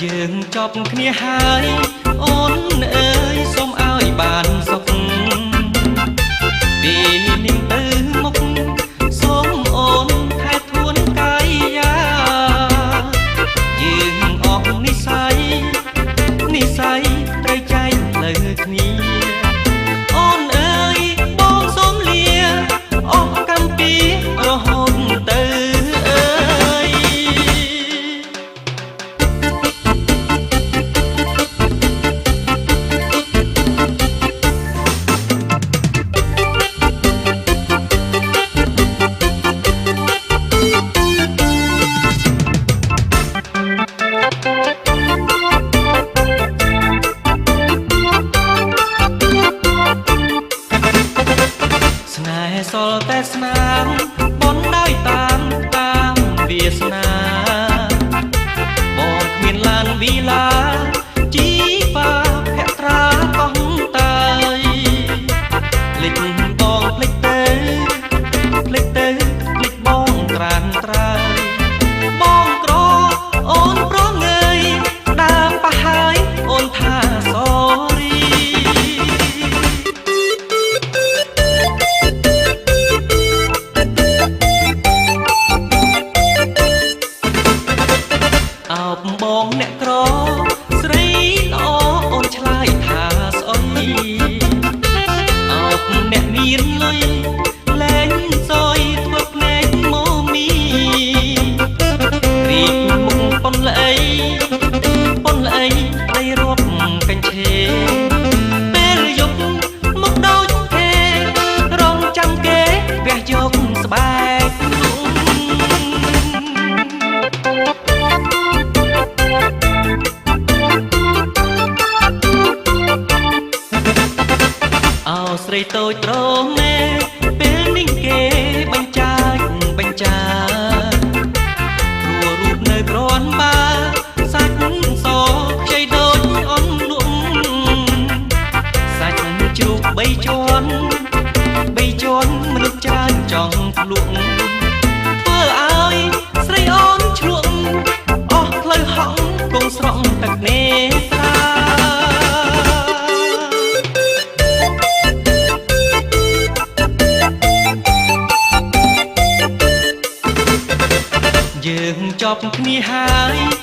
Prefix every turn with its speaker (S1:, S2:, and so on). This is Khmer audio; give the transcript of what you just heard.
S1: យើងចប់គ្នាហើយអូនអើយសូមឲ្យបានសុខពេលនេះទៅមុខសូមអូនថែទួនកាយាយើងអស់និស័យត្រូវចែកលើគ្នាអូនអើយបងសូមលាអស់កម្មពីរហូតទៅសល់តែស្នាមបនដោយតាមវាសនាបងគ្មានឡានវីឡាជីប៉ាភក្ត្រាកោះតាយភ្លេចបងភ្លេចបងត្រានត្រើយបងក្រអូនប្រងើយដើរប៉ះហើយអូនថាសរីអោបបងអ្នកក្រស្រីល្អអូនឆ្លើយថាស្អុយអោបអ្នកមានលុយលែងសយធ្វើភ្នែកម៉ូមីរីកមុខប៉ុនល្អីប្តីរាប់កញ្ឆេពេលយប់មកដូចទេរងចាំគេវះយកស្បែកស្រីតូចត្រង់ណែពេលនេះគេបញ្ចារួរូបនៅក្រាន់បាសាច់សខ្ចីដូចអន់លក់សាច់ជ្រូក3ជាន់មនុស្សច្រើនចង់ភ្លក់ធ្វើឲ្យស្រីអូនឆ្លក់អស់ផ្លូវហក់គង់ស្រក់ទឹកនេត្រាយើងចប់គ្នាហើយ